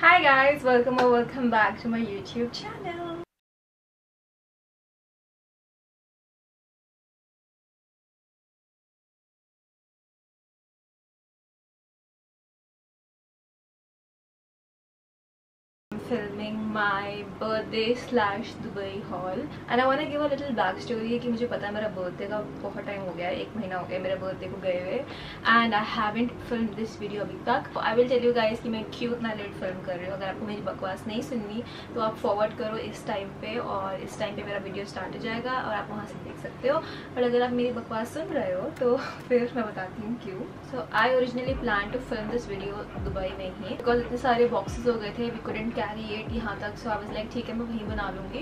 Hi guys, welcome back to my YouTube channel. Filming my birthday slash Dubai haul and I want to give a little back story कि मुझे पता है मेरा birthday का बहुत time हो गया है, 1 महीना हो गया मेरे birthday को गए हुए and I haven't filmed this video अभी तक. I will tell you guys कि मैं क्यों इतना लेट फिल्म कर रही हूँ. अगर आपको मेरी बकवास नहीं सुननी तो आप फॉरवर्ड करो इस टाइम पे और इस टाइम पे मेरा वीडियो स्टार्ट हो जाएगा और आप वहाँ से देख सकते हो. और अगर आप मेरी बकवास सुन रहे हो तो फिर मैं बताती हूँ क्यों. So I originally plan to film this video Dubai में ही बिकॉज इतने सारे बॉक्सेस हो गए थे, वी कुडंट कैरी इट यहाँ तक. सो आई वाज लाइक ठीक है मैं वहीं बना लूँगी.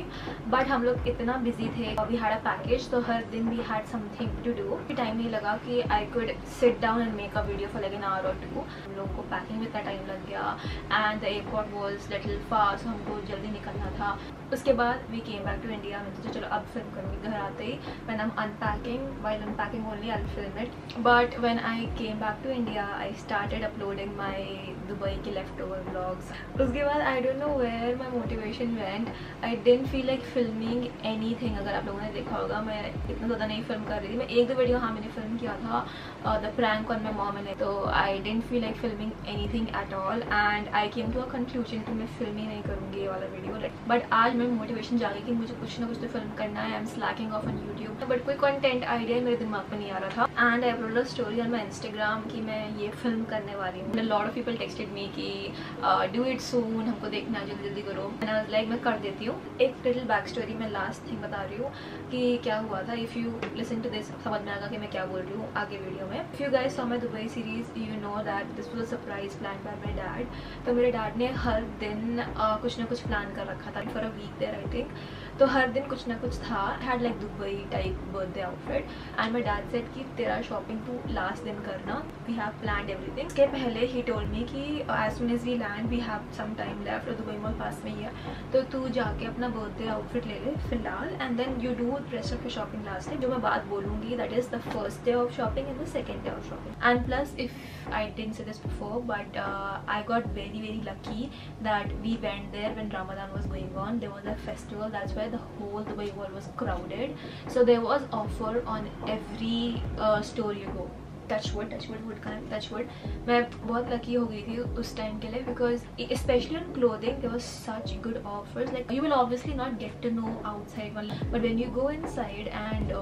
बट हम लोग इतना बिजी थे, वी हैड अ पैकेज, तो हर दिन we had something to do. Time नहीं लगा कि I could sit down and make a video for like an hour और 2. हम लोग को पैकिंग में इतना टाइम लग गया and the airport was little far, so हमको जल्दी निकलना था. उसके बाद we came back to India. मैं सोचा चलो अब फिल्म करूँगी घर आते ही. When I am unpacking, while unpacking only I will film it. But when I came back to India I started uploading my Dubai के लेफ्ट ओवर व्लॉग्स. उसके बाद I don't know where my motivation went. I didn't feel like filming anything. अगर आप लोगों ने देखा होगा मैं इतना ज़्यादा नहीं फिल्म कर रही थी. मैं एक दो वीडियो मैंने फिल्म किया था, the prank on my mom मैंने, तो I didn't feel like filming anything at all and I came to a conclusion कि मैं फिल्म ही नहीं करूँगी ये वाला वीडियो. बट आज मैं मोटिवेशन जागी कि मुझे कुछ ना कुछ तो फिल्म करना है. I M Slaking of on YouTube but कोई कंटेंट आइडिया मेरे दिमाग में नहीं आ रहा था and I uploaded a story on my Instagram कि मैं ये फिल्म करने वाली हूँ. लॉट ऑफ पीपल टेक्स्टेड मी कि डू इट सून, हमको देखना है, जल्दी जल्दी करो. एंड आई वाज लाइक मैं कर देती हूँ. एक लिटिल बैक स्टोरी मैं लास्ट थिंग बता रही हूँ कि क्या हुआ था. If you listen to this समझ में आएगा कि मैं क्या बोल रही हूँ आगे वीडियो में. If you guys saw my Dubai series you know that this was a surprise plan by my dad. तो मेरे डैड ने हर दिन कुछ ना कुछ प्लान कर रखा था for a week there I think. तो हर दिन कुछ ना कुछ था. Had like Dubai type birthday outfit and my dad said कि तेरा शॉपिंग तू लास्ट दिन करना, वी हैव प्लान्ड एवरीथिंग. इसके पहले ही टोल्ड मी कि as soon as we land we have some time left और दुबई मॉल पास में ही है, तो तू जाके अपना बर्थडे आउटफिट ले ले फिलहाल and then you do rest of your shopping last time. जो मैं बात बोलूँगी that is the first day of shopping and the second day of shopping. And plus if I didn't say this before but I got very lucky that we went there when Ramadan was going on. There was a festival, that's why the whole Dubai Mall was crowded, so there was offer on every store you go. Touch wood touch wood. मैं बहुत lucky हो गई थी उस time के लिए because especially on clothing there was such good offers. Like you will obviously not get to know outside one, but when you go inside and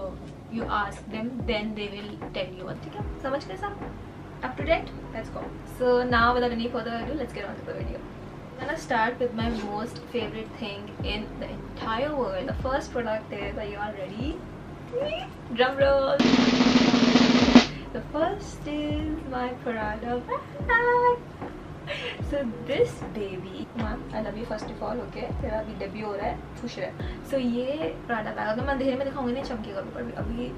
you ask them then they will tell you. ठीक है, समझ गए सब? Up to date? Let's go. So now without any further ado, let's get on to the video. I'm gonna start with my most favorite thing in the entire world. The first product is, are you all ready? Drum roll. The first is my Prada bag. So this baby, ma'am, I love you first of all, okay? तेरा अभी debut हो रहा है, खुश रहे. So ये Prada bag अगर मैं अंधेरे में दिखाऊंगी नहीं चमकेगा ऊपर, अभी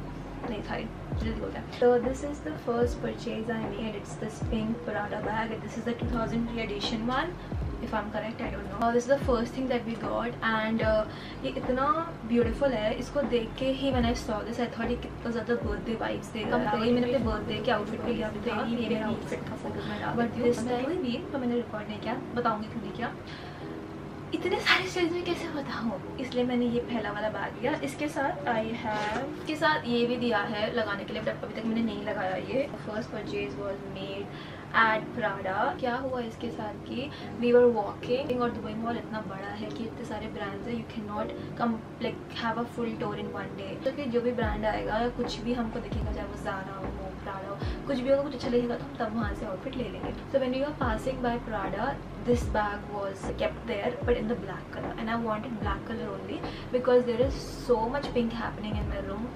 नहीं था जल्दी हो गया. So this is the first purchase I made. It's this pink Prada bag. This is the 2003 edition one, if I'm correct, I don't know. This is the first thing that we got and ये इतना beautiful है. इसको देख के ही when I saw this I thought ये कितना ज़्यादा birthday vibes देगा. ये मैंने अपने birthday के outfit पे लिया था, ये मेरा outfit का photo मैं डाल देती हूँ. But this time भी तो मैंने record नहीं किया, बताऊँगी क्यों नहीं किया. इतने सारे चीज़ में कैसे बताऊँ, इसलिए मैंने ये पहला वाला बैग लिया. इसके साथ आई हैव, इसके साथ ये भी दिया है लगाने के लिए बट अभी तक मैंने नहीं लगाया. ये first purchase was made at Prada. क्या हुआ इसके साथ कि वी वर वॉकिंग और दुबई मॉल इतना बड़ा है कि इतने सारे ब्रांड्स है, you can not come like have a full tour in one day. तो कि जो भी ब्रांड आएगा या कुछ भी हमको दिखेगा, चाहे वो ज़ारा हो, प्राडा हो, कुछ भी होगा, कुछ अच्छा लगेगा तो हम तब वहाँ से आउटफिट ले लेंगे. So when you are passing by Prada this bag was kept there but in the black color and I wanted black color only because there is so much pink happening in my room,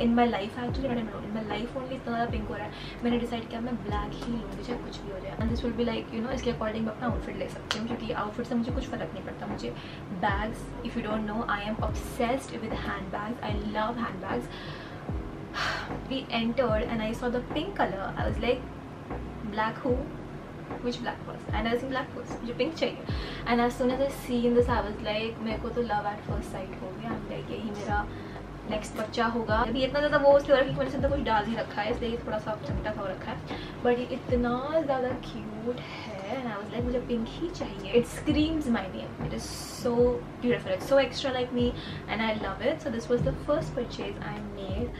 in my life actually, not in my room, in my life only इतना ज़्यादा pink हो रहा है. मैंने decide किया मैं black ही लूँगी चाहे कुछ भी हो जाए. And this will be like you know, इसके अकॉर्डिंग मैं अपना आउटफिट ले सकती हूँ क्योंकि आउटफिट से मुझे कुछ फ़र्क नहीं पड़ता. मुझे bags, if you don't know, I am obsessed with hand bags. I love hand bags. We entered and I saw the pink color. I was like, black who? Which black first? And I was in black first. मुझे pink चाहिए. And as soon as I seen this, I was like, मेरे को तो love at first sight हो गया. I'm like, यही मेरा next बच्चा होगा. अभी इतना ज़्यादा वो उसके क्योंकि मैंने सिर्फ कुछ डाल ही रखा है इसलिए थोड़ा सा चमटा सा रखा है. बट ये इतना ज़्यादा क्यूट है एंड आई वाज लाइक मुझे पिंक ही चाहिए. It screams my name. It is so beautiful. It's so extra like me and I love it. So this was the first purchase I made.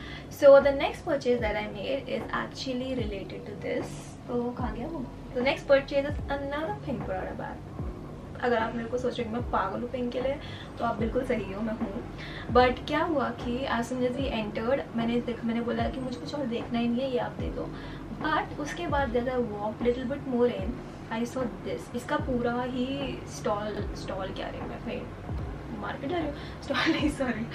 So the next purchase that I made is actually related to this. तो कहाँ गया वो? The next purchase is another pink Prada bag. अगर आप मेरे को सोच रहे हो कि मैं पागल हूँ पिंक के लिए, तो आप बिल्कुल सही हो, मैं हूँ. बट क्या हुआ कि as soon as we entered, मैंने बोला कि मुझे कुछ और देखना ही नहीं है, ये आप दे दो. बट उसके बाद जैसे I walk little bit more in, I saw this. इसका पूरा ही स्टॉल क्या रही हूँ मैं, फिर मार्केट आ रही हूँ, स्टॉल नहीं सॉरी,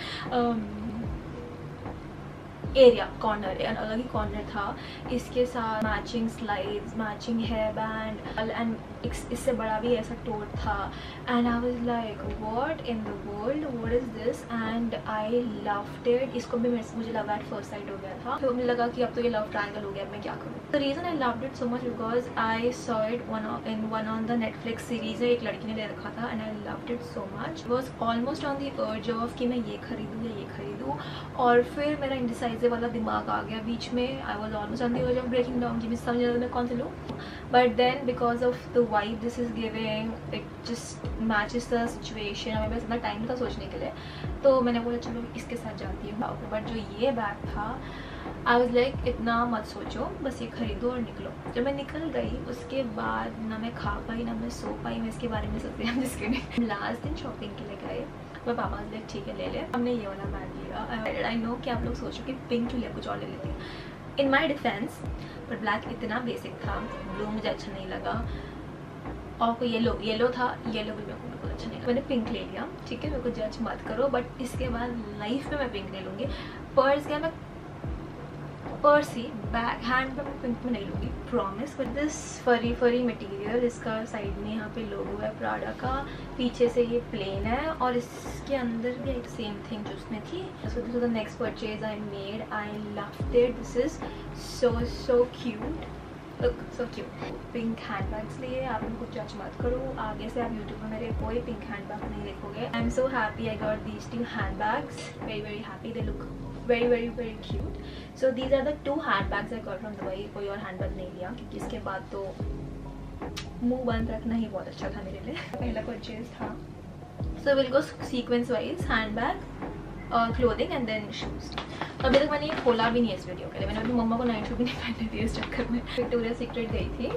एरिया कॉर्नर, अलग ही कॉर्नर था. इसके साथ matching slides, matching hair band and इससे बड़ा भी ऐसा टोट था. And I was like what in the world, what is this. And I loved it. इसको भी मुझे लगा एट फर्स्ट साइट हो गया था. फिर मुझे लगा कि अब तो ये लव ट्रायंगल हो गया, अब मैं क्या करूँ. The reason I loved it so much because I saw it one on the Netflix series है, एक लड़की ने ले रखा था. And I loved it so much. Was almost on the urge of कि मैं ये खरीदूँ या ये खरीदूँ. और फिर मेरा इंडिसाइजिव वाला दिमाग आ गया बीच में. I was almost on the urge of breaking down कि मैं समझ रहा था मैं कौन से लूँ. But then because of the vibe this is giving, it just matches the situation. हमें बस इतना टाइम था सोचने के लिए, तो मैंने बोला चलो इसके साथ जाती हूँ. बट जो ये बैग था, आई वॉज लाइक इतना मत सोचो, बस ये खरीदो और निकलो. जब मैं निकल गई उसके बाद ना मैं खा पाई ना मैं सो पाई. मैं इसके बारे में सोच रही हूँ जिसके लिए लास्ट दिन शॉपिंग के लिए गए. मैं पापा से ठीक है ले ले. हमने ये वाला बैग लिया. आई नो कि आप लोग सोचो कि पिंक क्यों लिया, कुछ और ले लेती. इन माई डिफेंस, पर ब्लैक इतना बेसिक था, ब्लू मुझे अच्छा नहीं लगा, और कोई येलो था, येलो भी मेरे को बिल्कुल अच्छा नहीं लगा. मैंने पिंक ले लिया. ठीक है, मेरे को जज मत करो, बट इसके बाद लाइफ में मैं पिंक ले लूँगी. पर्स क्या, मैं पर्स ही बैग हैंड बैग मैं पिंक में नहीं लूँगी, प्रॉमिस. विद दिस फरी मटेरियल. इसका साइड में यहाँ पे लोगो है प्राडा का, पीछे से ये प्लेन है, और इसके अंदर भी एक सेम थिंग जो उसमें थी. So this is the next purchase I made. I loved it. This is so cute. Look so cute. Pink hand bags लिए, आप उनको जज मत करो. आगे से आप यूट्यूब में मेरे कोई पिंक हैंड बैग नहीं देखोगे. I am so happy I got these 2 hand bags. Very happy. They look very cute. So these are the 2 handbags I got from Dubai. कोई और हैंड बैग नहीं लिया क्योंकि इसके बाद तो मुंह बंद रखना ही बहुत अच्छा था मेरे लिए. पहला परचेज था. So we'll go sequence wise. Hand bag, clothing and then shoes. अभी तक मैंने ये खोला भी नहीं है इस वीडियो के लिए. मैंने अभी मम्मा को नाइट शू भी नहीं पहनने दी इस चक्कर में. विक्टोरिया सीक्रेट गई थी.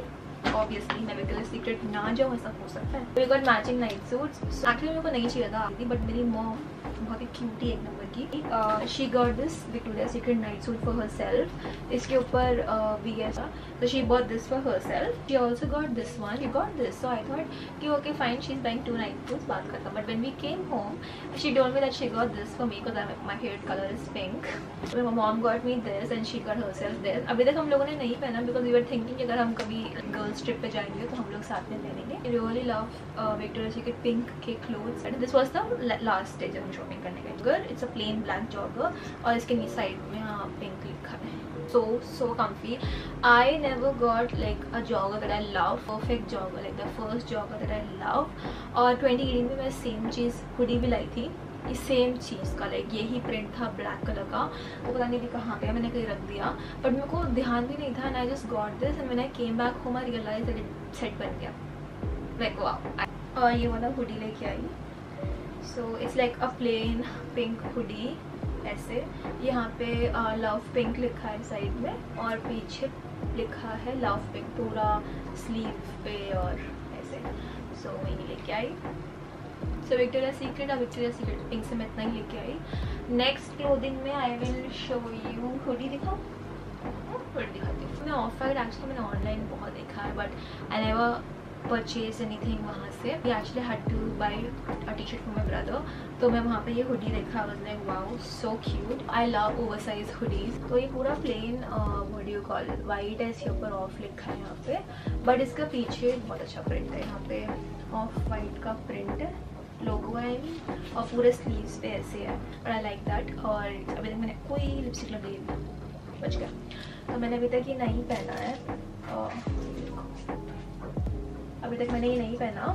ऑब्वियसली मैं विक्टोरिया सीक्रेट ना जाऊँ ऐसा हो सकता है. We got matching night suits. Actually मेरे को नहीं चाहिए था, बट मेरी मॉम बहुत ही क्यूट ही एक नंबर की. She got this Victoria secret night suit for herself. इसके ऊपर VS था, तो she bought this for herself. She also got this one. She got this. So I thought कि okay fine, she is buying 2 night suits, बात खत्म. But when we came home she told me that she got this for me because my favourite colour is pink. My mom got me this and she got her self this. अभी तक हम लोगों ने नहीं पहना because we were thinking अगर हम कभी गर्ल्स ट्रिप पे जाएंगे तो हम लोग साथ में पहनेंगे. I really love Victoria secret pink के clothes. This was the last day जब हम शॉपिंग करने गए. It's a plain black jogger और इसके साइड में यहाँ पिंक लिखा है. so comfy. I never got like a jogger that I love, perfect jogger, like the first jogger that I love. और 2018 में मैं सेम चीज़ हुडी भी लाई थी, इस सेम चीज़ का लाइक यही प्रिंट था ब्लैक कलर का. वो पता नहीं भी कहाँ गया, मैंने कहीं रख दिया, बट मेरे को ध्यान भी नहीं था. And I just got this and when I came back home I realise that it set बन गया लाइक वाओ. और ये वाला हुडी लेके आई. So it's like a plain pink hoodie ऐसे. यहाँ पे लव पिंक लिखा है साइड में और पीछे लिखा है लव पिंक पूरा स्लीव पे और ऐसे. सो वही लेके आई. सो विक्टोरिया सीक्रेट और विक्टोरिया सीक्रेट पिंक से मैं इतना ही लेके आई. नेक्स्ट क्लोथिंग में I will show you hoodie. दिखाओ, हुडी दिखाती हूँ. मैं ऑफ वाइट एक्चुअली मैंने ऑनलाइन बहुत देखा है but I never purchase anything वहाँ से. We actually had to buy a T shirt for my brother. तो मैं वहाँ पे ये हुडी देखा, was like wow so cute. I love oversize hoodies. तो ये पूरा plain what do you call white है, इसके ऊपर ऑफ लिखा है यहाँ पे, बट इसका पीछे बहुत अच्छा प्रिंट है. यहाँ पे ऑफ वाइट का प्रिंट है, लोगो है और पूरे स्लीव्स पे ऐसे है. और आई लाइक दैट. और अभी तक मैंने कोई लिपस्टिक लगी बच गया, तो मैंने अभी तक ये नहीं पहना है. अभी तक मैंने ये नहीं पहना.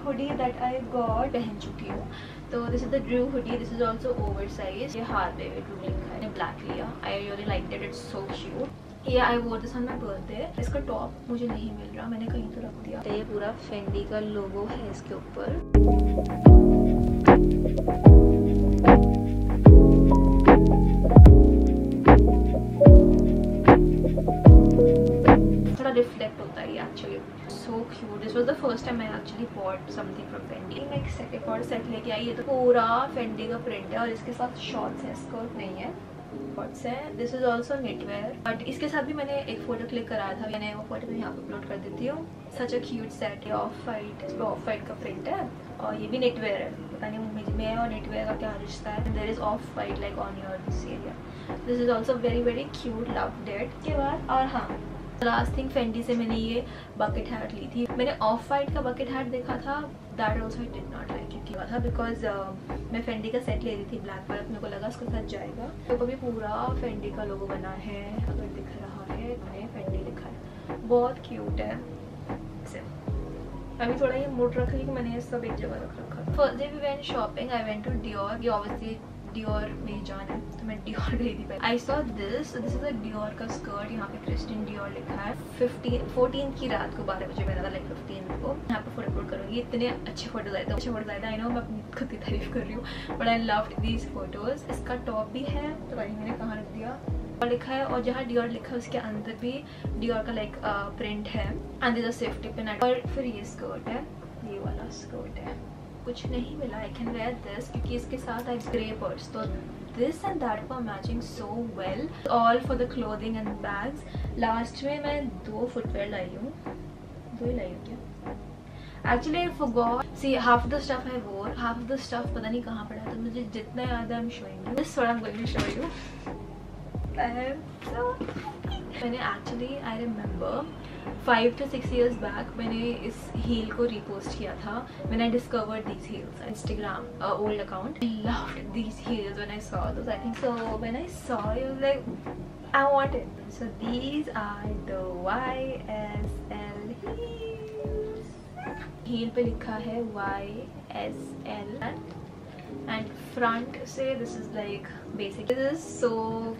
हुडी दैट आई गॉट पहन चुकी हूँ. तो this is the Drew hoodie. This is also over size. ये हार्ले ड्रू लिखा है, ब्लैक लिया. I really like that, it's so cute. Yeah, I wore this on my birthday. इसका top मुझे नहीं मिल रहा, मैंने कहीं तो रख दिया। ये पूरा फेंडी का लोगो है इसके ऊपर। थोड़ा रिफ्लेक्ट होता है actually. So cute. This was the first time I actually bought something from Fendi. मैं एक सेट और सेट लेके आई। ये तो पूरा Fendi का प्रिंट है और इसके साथ शॉर्ट्स है, स्कर्ट नहीं है, शॉर्ट्स है। This is also Netware, but इसके साथ भी मैंने एक फोटो क्लिक कराया था, मैंने वो फोटो यहाँ पे अपलोड कर देती हूँ। सच अ क्यूट सेट है, ऑफ वाइट, इस पर ऑफ वाइट का प्रिंट है और ये भी नेटवेयर है। पता नहीं मैं और नेटवेयर का क्या रिश्ता है। There is off white like on your this area. This is also very very cute, loved it. के बाद और हाँ, लास्ट थिंग फेंडी से मैंने ये बकेट हैट ली थी। मैंने ऑफ वाइट का बकेट हैट देखा था, that also I did not like it था, बिकॉज मैं फेंडी का सेट ले रही थी ब्लैक वाला, मेरे को लगा उसके साथ जाएगा। तो भी पूरा फेंडी का लोगो बना है, अगर दिख रहा है मैंने फेंडी लिखा है, बहुत क्यूट है। अभी थोड़ा ये मोट रखा है कि मैंने ये सब एक जगह रख रखा। First day we went shopping, I went to Dior. ये ऑब्वियसली डियोर में जाना है तो मैं डियोर गई थी। I saw this is a Dior का स्कर्ट, यहाँ पे क्रिस्टियन डियोर लिखा है। 14 की रात को 12 बजे मैंने था, लाइक 15 को। यहाँ पे फोटो अपलोड करूँगी, इतने अच्छे फोटोज आए थे, अच्छे फोटोज आए थे। आई नो मैं अपनी खुद की तारीफ कर रही हूँ, but I loved these photos. इसका टॉप भी है, तो भाई मैंने कहाँ रख दिया, और लिखा है, और जहाँ डियोर लिखा है उसके अंदर भी डियोर का लाइक प्रिंट है, and there is a safety pin. और फिर ये स्कर्ट है, ये वाला स्कर्ट है। कुछ नहीं मिला, आई कैन वेयर दिस क्योंकि इसके साथ आई ग्रे पर्स, तो this and that were matching so well. All for the clothing and bags. Last में मैं 2 फुटवेयर लाई हूँ, 2 ही लाई हूँ क्या actually, I forgot. See half the stuff I wore, half the stuff पता नहीं कहाँ पड़ा, तो मुझे जितना याद है I am showing you this, I am going to show you. मैंने actually, I remember 5 to 6 years बैक मैंने इस हील को रिपोस्ट किया था when I discovered these heels on Instagram, old account. I loved these heels when I saw those. I think so when I saw it, I was like I want it. So these are the YSL heels. heel पे लिखा है YSL and front से this is like basic. This is so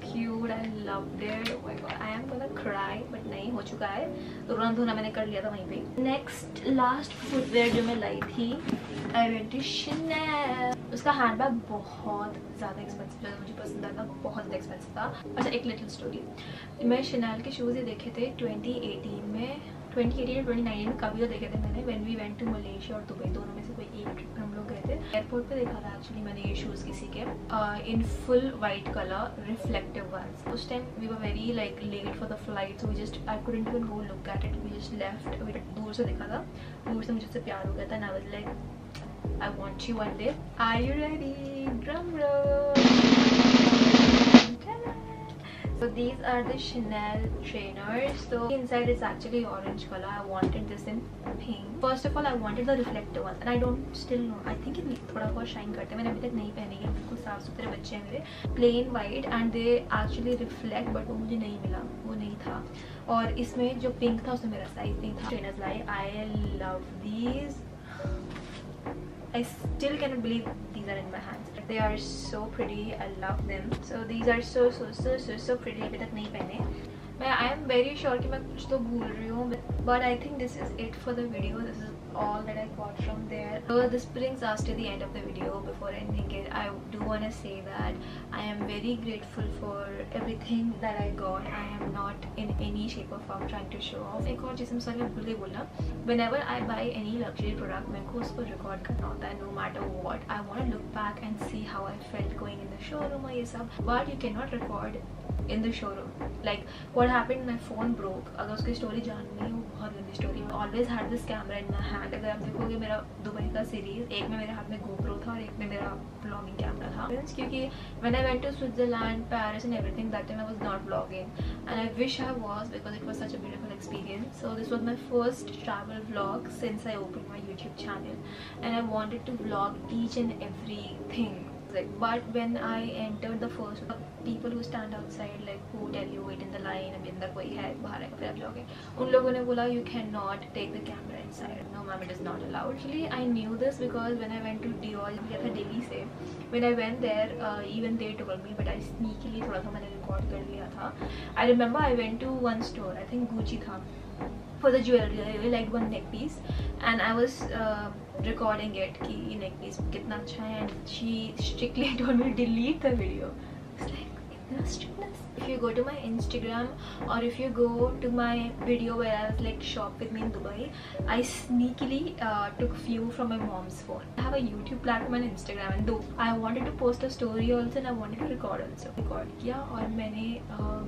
cute, I loved it. Oh my god, I am gonna cry, but नहीं हो चुका है, रोना धोना मैंने कर लिया था वहीं पे। नेक्स्ट लास्ट फुटवेयर जो मैं लाई थी, I went to Chanel. उसका हैंडबैग बहुत ज़्यादा एक्सपेंसिव लगा, मुझे पसंद आया था, बहुत ज़्यादा एक्सपेंसिव था। अच्छा एक लिटिल स्टोरी, मैं Chanel के शूज़ ही देखे थे 2018 में, 2018 और 2019 में काफ़ी ज़्यादा देखे थे मैंने। When we went to Malaysia और दुबई, दोनों में से कोई एक ट्रिप में हम लोग गए थे। एयरपोर्ट पे देखा था एक्चुअली मैंने ये शूज़ किसी के, in full white colour reflective ones. उस time we were very like late for the flight, so we just I couldn't even go look at it, we just left. दूर से देखा था, दूर से मुझे उससे प्यार हो गया था, and I was like I want you one day. Are you ready? Drum roll. So these are the Chanel trainers. So inside it's actually orange color. I wanted this in pink. First of all, I wanted the reflective ones, and I don't still know. I think it थोड़ा बहुत shine करते हैं, मैंने अभी तक नहीं पहनी है, बिल्कुल साफ सुथरे बच्चे हैं मेरे। Plain white and they actually reflect, but वो मुझे नहीं मिला, वो नहीं था। और इसमें जो पिंक था उसमें मेरा साइज नहीं था। Trainers lie, I love these. I still cannot believe these are in my hands. They are so pretty. I love them. So these are so pretty. अभी तक नहीं पहने मैं। I am very sure कि मैं कुछ तो भूल रही हूँ, but I think this is it for the video. This is all that I got from there. So this brings us to the end of the video. Before ending it, I do want to say that I am very grateful for everything that I got. I am not in any shape or form trying to show off. एक और चीज़ मैं सारी भूल गई बोलना, whenever I buy any luxury product मेरे को उसको record करना होता है, no matter what. I want to look back and see how I felt going in the showroom और ये सब, but you cannot record in the showroom. Like what happened, my phone broke. अगर उसकी story जाननी है, वो बहुत लंबी story. Always had this camera in my hand. अगर आप देखोगे मेरा दुबई का सीरीज, एक में मेरे हाथ में GoPro था और एक में मेरा ब्लॉगिंग कैमरा था, क्योंकि when I went to Switzerland, Paris and everything, that time I was not vlogging, and I wish I was, because it was such a beautiful experience. So this was my first travel vlog since I opened my YouTube channel, and I wanted to vlog each and everything Like, but when I entered the first, the people who stand outside, like who tell you wait in the line, अभी अंदर कोई है बाहर आएगा फिर आप जाओगे, उन लोगों ने बोला you cannot take the camera inside. No ma'am, it is not allowed. Actually I knew this because when I went to Dior, गया था दिल्ली से, when I went there even they told me, but I sneakily थोड़ा सा मैंने record कर लिया था. I remember I went to one store, I think Gucci था, for the jewelry. I really liked one neck piece and I was recording it कि ये neck piece कितना अच्छा है, and she strictly told me to delete the video. It's like इतना strictness. If you go to my Instagram or if you go to my video where I was like shop with me in Dubai, I sneakily took few from my mom's phone. I have a YouTube platform and Instagram, and though I wanted to post a story also and I wanted to record also. Record किया और मैंने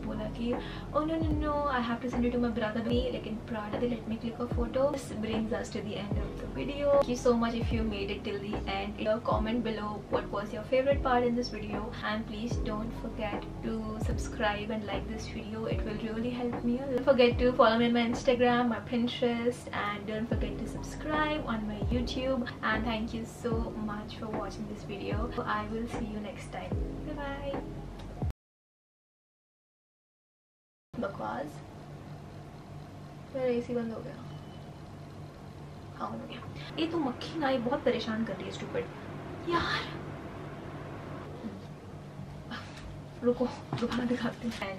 बोला कि oh no I have to send it to my brother. लेकिन Prada they let me click a photo. This brings us to the end of the video. Thank you so much if you made it till the end. Comment below what was your favorite part in this video, and please don't forget to subscribe and like this video. It will really help me. Don't forget to follow me on my Instagram, my Pinterest, and don't forget to subscribe on my YouTube. And thank you so much for watching this video. I will see you next time. Bye bye. बकवास, मेरा AC बंद हो गया. हाँ हो गया. ये तो मक्खी ना, ये बहुत परेशान कर रही है स्टूपिड यार. रुको दोबारा दिखाते हैं.